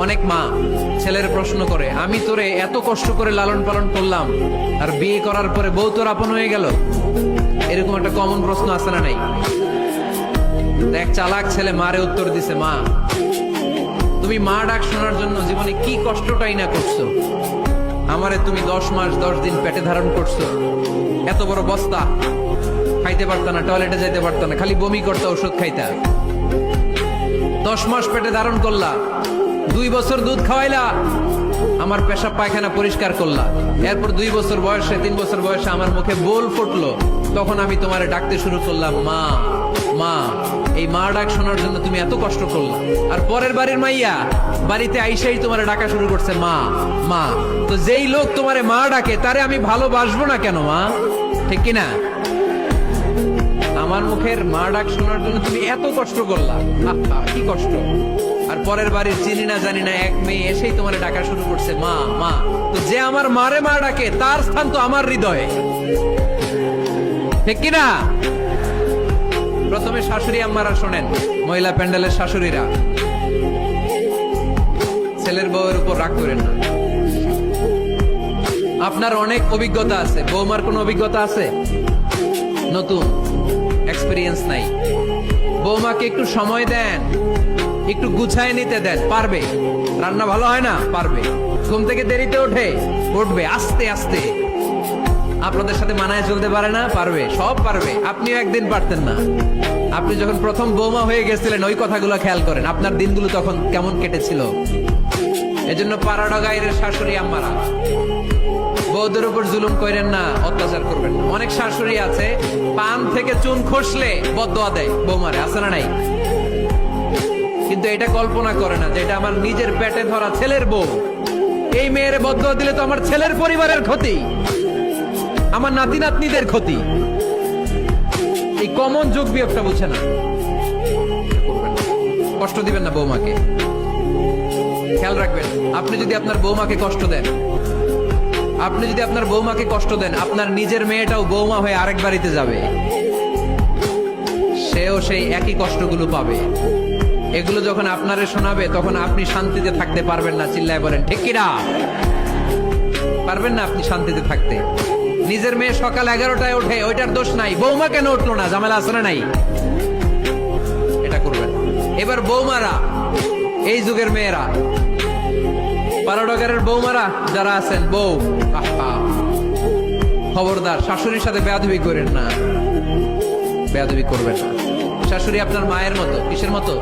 অনেক মা ছেলের প্রশ্ন করে, আমি তোরে এত কষ্ট করে লালন পালন করলাম, আর বিয়ে করার পরে বউ তোর আপন হয়ে গেল। এরকম একটা কমন প্রশ্ন আছে না নাই? এক চালাক ছেলে মারে উত্তর দিছে, মা তুমি মা ডাক শোনার জন্য জীবনে কি কষ্টটাই না করছো। আমারে তুমি 10 মাস 10 দিন পেটে ধারণ করছো, এত বড় বস্তা, খাইতে পারতা না, টয়লেটে যাইতে পারতা না, খালি বমি করতে, ওষুধ খাইতা। 10 মাস পেটে ধারণ করলা, 2 বছর দুধ খাওয়াইলা, আমার পেশাব পায়খানা পরিষ্কার করলা। এরপর 2 বছর বয়সে 3 বছর বয়সে আমার মুখে বোল ফুটলো, তখন আমি তোমারে ডাকতে শুরু করলাম, মা মা। এই মা ডাক শোনার জন্য তুমি এত কষ্ট করলা, আর পরের বাড়ির মাইয়া বাড়িতে আইসাই তোমারে ডাকা শুরু করছে মা মা। তো যেই লোক তোমারে মা ডাকে তারে আমি ভালোবাসবো না কেন মা? ঠিক কিনা? আমার মুখের মা ডাক শোনার জন্য তুমি এত কষ্ট করলা, কি কষ্ট। আর পরের বাড়ির চিনি না জানি না এক মেয়ে এসেই তোমার ডাকা শুরু করছে মা মা। তো যে আমার মারে মা ডাকে তার স্থান তো আমার হৃদয়ে, ঠিক কিনা? প্রথমে শাশুড়ি আম্মারা শোনেন, মহিলা প্যান্ডেলের শাশুড়িরা, ছেলের বউয়ের উপর রাগ করেন না। আপনার অনেক অভিজ্ঞতা আছে, বৌমার কোনো অভিজ্ঞতা আছে? নতুন এক্সপেরিয়েন্স নাই। বৌমাকে একটু সময় দেন, একটু গুছায় নিতে দেন, পারবে। রান্না ভালো হয় না, পারবে। ঘুম থেকে দেরিতে ওঠে, উঠবে আস্তে আস্তে। আপনাদের সাথে মানায় চলতে পারে না, পারবে, সব পারবে। আপনিও একদিন পারতেন না। আপনি যখন প্রথম বৌমা হয়ে গেছিলেন, ওই কথাগুলো খেয়াল করেন, আপনার দিনগুলো তখন কেমন কেটেছিল। এজন্য পাড়াডা গায়ের শাশুড়ি আম্মারা, বউদের উপর জুলুম করেন না, অত্যাচার করবেন না। অনেক শাশুড়ি আছে পান থেকে চুন খসলে বদদোয়া দেয় বৌমারে, আছে না নাই? কিন্তু এটা কল্পনা করে না যে এটা আমার নিজের পেটে ধরা ছেলের বউ। এই মেয়ের বদদোয়া দিলে তো আমার ছেলের পরিবারের ক্ষতি, আমার নাতি নাতনিদের ক্ষতি। এই কমন যোগ বিয়োগটা বুঝে না। কষ্ট দিবেন না বৌমাকে, খেয়াল রাখবেন। আপনি যদি আপনার বৌমাকে কষ্ট দেন, আপনি যদি আপনার বৌমাকে কষ্ট দেন, আপনার নিজের মেয়েটাও বৌমা হয়ে আরেক বাড়িতে যাবে, সেও সেই একই কষ্টগুলো পাবে। এগুলো যখন আপনারে শোনাবে, তখন আপনি শান্তিতে থাকতে পারবেন না। চিল্লায় বলেন ঠিক কিনা? পারবেন না আপনি শান্তিতে থাকতে। নিজের মেয়ে সকাল 11টায় ওঠে, ওইটার দোষ নাই, বৌমা কেন উঠলো না, ঝামেলা আছে না নাই? এটা করবেন। এবার বৌমারা, এই যুগের মেয়েরা, পাড়াডাগারের বৌমারা যারা আছেন, বউ খবরদার, শাশুড়ির সাথে বেয়াদবি করেন না, বেয়াদবি করবেন না। শাশুড়ি আপনার মায়ের মতো। কিসের মতো?